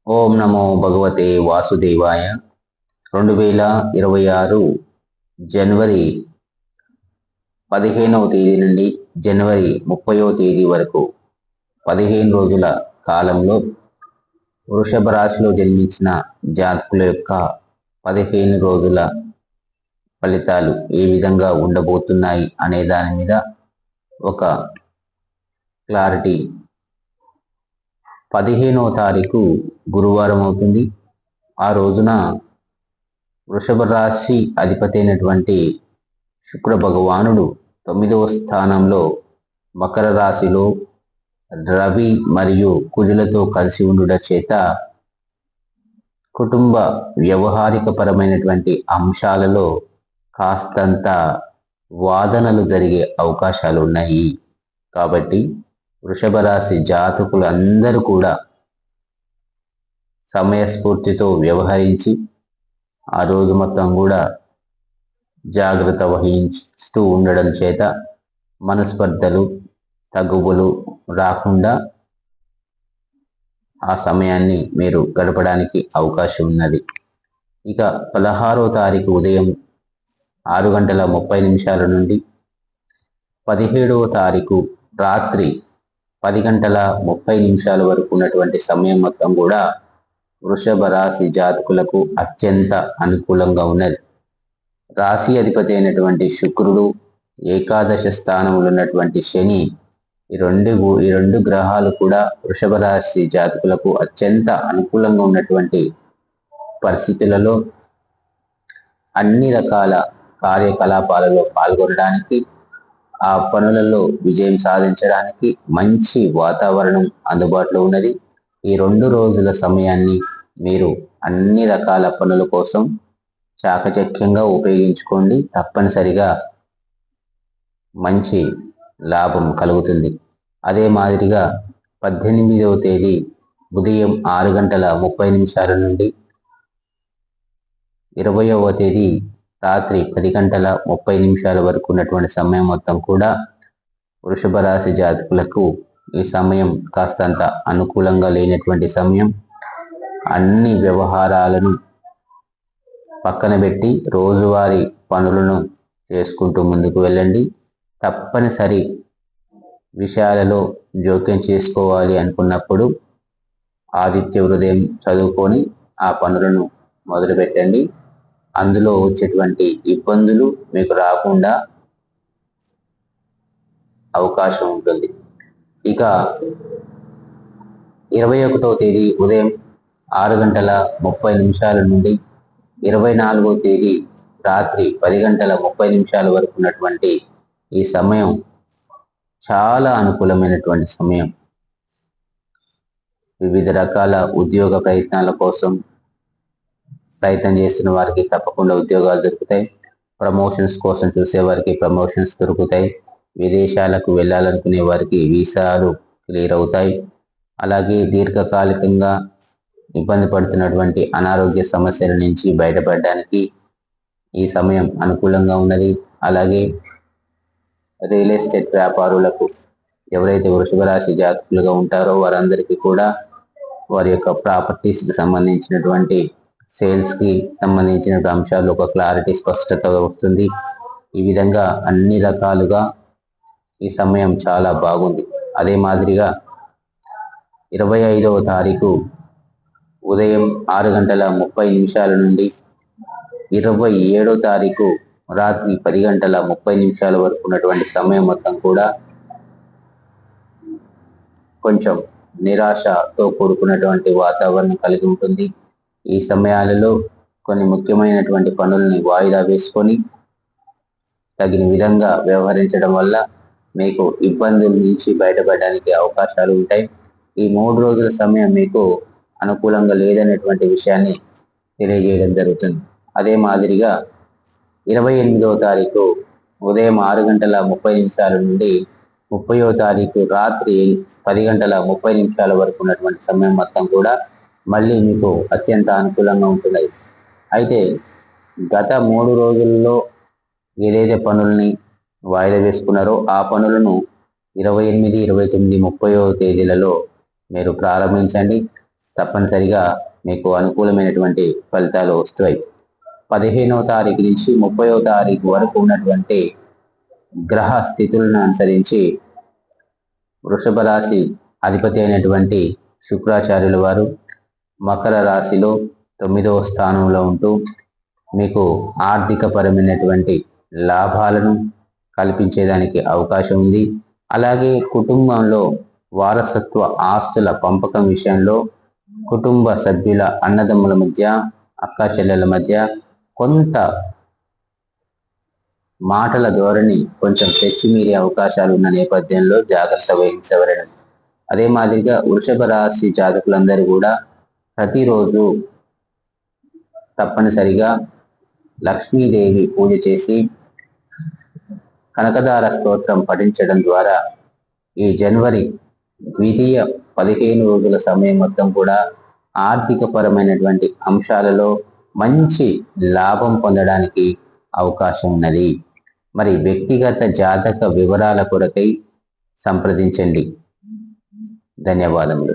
ఓం నమో భగవతే వాసుదేవాయ. 2026 జనవరి 15వ తేదీ నుండి జనవరి 30వ తేదీ వరకు 15 రోజుల కాలంలో వృషభ రాశిలో జన్మించిన జాతకుల యొక్క 15 రోజుల ఫలితాలు ఏ విధంగా ఉండబోతున్నాయి అనే దాని మీద ఒక క్లారిటీ. 15వ తారీఖు గురువారం అవుతుంది. ఆ రోజున వృషభ రాశి అధిపతి అయినటువంటి శుక్ర భగవానుడు 9వ స్థానంలో మకర రాశిలో రవి మరియు కుజులతో కలిసి ఉండుట చేత కుటుంబ వ్యవహారిక పరమైనటువంటి అంశాలలో కాస్తంత వాదనలు జరిగే అవకాశాలు ఉన్నాయి. కాబట్టి వృషభ రాశి జాతకులు అందరూ కూడా సమయస్ఫూర్తితో వ్యవహరించి ఆ రోజు మొత్తం కూడా జాగ్రత్త వహిస్తూ ఉండడం చేత మనస్పర్ధలు తగువులు రాకుండా ఆ సమయాన్ని మీరు గడపడానికి అవకాశం ఉన్నది. ఇక 16వ తారీఖు ఉదయం 6:30 నుండి 17వ తారీఖు రాత్రి 10:30 వరకు ఉన్నటువంటి సమయం మొత్తం కూడా వృషభ రాశి జాతకులకు అత్యంత అనుకూలంగా ఉన్నది. రాశి అధిపతి అయినటువంటి శుక్రుడు, ఏకాదశ స్థానంలో ఉన్నటువంటి శని, ఈ రెండు గ్రహాలు కూడా వృషభ రాశి జాతకులకు అత్యంత అనుకూలంగా ఉన్నటువంటి పరిస్థితులలో అన్ని రకాల కార్యకలాపాలలో పాల్గొనడానికి, ఆ పనులలో విజయం సాధించడానికి మంచి వాతావరణం అందుబాటులో ఉన్నది. ఈ 2 రోజుల సమయాన్ని మీరు అన్ని రకాల పనుల కోసం చాకచక్యంగా ఉపయోగించుకోండి. తప్పనిసరిగా మంచి లాభం కలుగుతుంది. అదే మాదిరిగా 18వ తేదీ ఉదయం 6:30 నుండి 20వ తేదీ రాత్రి 10:30 వరకు ఉన్నటువంటి సమయం మొత్తం కూడా వృషభ రాశి జాతకులకు ఈ సమయం కాస్తంత అనుకూలంగా లేనటువంటి సమయం. అన్ని వ్యవహారాలను పక్కన పెట్టి రోజువారీ పనులను చేసుకుంటూ ముందుకు వెళ్ళండి. తప్పనిసరి విషయాలలో జోక్యం చేసుకోవాలి అనుకున్నప్పుడు ఆదిత్య హృదయం చదువుకొని ఆ పనులను మొదలుపెట్టండి. అందులో వచ్చేటువంటి ఇబ్బందులు మీకు రాకుండా అవకాశం ఉంటుంది. ఇక 21వ తేదీ ఉదయం 6:30 నుండి 24వ తేదీ రాత్రి 10:30 వరకు ఉన్నటువంటి ఈ సమయం చాలా అనుకూలమైనటువంటి సమయం. వివిధ రకాల ఉద్యోగ ప్రయత్నాల కోసం ప్రయత్నం చేస్తున్న వారికి తప్పకుండా ఉద్యోగాలు దొరుకుతాయి. ప్రమోషన్స్ కోసం చూసే వారికి ప్రమోషన్స్ దొరుకుతాయి. విదేశాలకు వెళ్ళాలనుకునే వారికి వీసాలు క్లియర్ అవుతాయి. అలాగే దీర్ఘకాలికంగా ఇబ్బంది పడుతున్నటువంటి అనారోగ్య సమస్యల నుంచి బయటపడడానికి ఈ సమయం అనుకూలంగా ఉన్నది. అలాగే రియల్ ఎస్టేట్ వ్యాపారులకు, ఎవరైతే వృషభ రాశి జాతకులుగా ఉంటారో వారందరికీ కూడా వారి యొక్క ప్రాపర్టీస్కి సంబంధించినటువంటి సేల్స్కి సంబంధించిన అంశాలు ఒక క్లారిటీ స్పష్టతగా వస్తుంది. ఈ విధంగా అన్ని రకాలుగా ఈ సమయం చాలా బాగుంది. అదే మాదిరిగా 25వ తారీఖు ఉదయం 6:30 నుండి 27వ తారీఖు రాత్రి 10:30 వరకు ఉన్నటువంటి సమయం మొత్తం కూడా కొంచెం నిరాశతో కూడుకున్నటువంటి వాతావరణం కలిగి ఉంటుంది. ఈ సమయాలలో కొన్ని ముఖ్యమైనటువంటి పనుల్ని వాయిదా వేసుకొని తగిన విధంగా వ్యవహరించడం వల్ల మీకు ఇబ్బందుల నుంచి బయటపడడానికి అవకాశాలు ఉంటాయి. ఈ 3 రోజుల సమయం మీకు అనుకూలంగా లేదనేటువంటి విషయాన్ని తెలియజేయడం జరుగుతుంది. అదే మాదిరిగా 28వ తారీఖు ఉదయం 6:30 నుండి 30వ తారీఖు రాత్రి 10:30 వరకు ఉన్నటువంటి సమయం మొత్తం కూడా మళ్ళీ మీకు అత్యంత అనుకూలంగా ఉంటున్నాయి. అయితే గత 3 రోజుల్లో ఏదైతే పనుల్ని వాయిదా వేసుకున్నారో ఆ పనులను 28, 29, 30వ తేదీలలో మీరు ప్రారంభించండి. తప్పనిసరిగా మీకు అనుకూలమైనటువంటి ఫలితాలు వస్తాయి. 15వ తారీఖు నుంచి 30వ తారీఖు వరకు ఉన్నటువంటి గ్రహ స్థితులను అనుసరించి వృషభ రాశి అధిపతి అయినటువంటి శుక్రాచార్యుల వారు మకర రాశిలో 9వ స్థానంలో ఉంటూ మీకు ఆర్థిక పరమైనటువంటి లాభాలను కల్పించేదానికి అవకాశం ఉంది. అలాగే కుటుంబంలో వారసత్వ ఆస్తుల పంపకం విషయంలో కుటుంబ సభ్యుల అన్నదమ్ముల మధ్య, అక్కా చెల్లెల మధ్య కొంత మాటల ధోరణి కొంచెం తెచ్చిమీరే అవకాశాలు ఉన్న నేపథ్యంలో జాగ్రత్త వహించవలెను. అదే మాదిరిగా వృషభ రాశి జాతకులందరూ కూడా ప్రతిరోజు తప్పనిసరిగా లక్ష్మీదేవి పూజ చేసి కనకదార స్తోత్రం పఠించడం ద్వారా ఈ జనవరి ద్వితీయ 15 రోజుల సమయం మొత్తం కూడా ఆర్థిక పరమైనటువంటి అంశాలలో మంచి లాభం పొందడానికి అవకాశం ఉన్నది. మరి వ్యక్తిగత జాతక వివరాల కొరకై సంప్రదించండి. ధన్యవాదములు.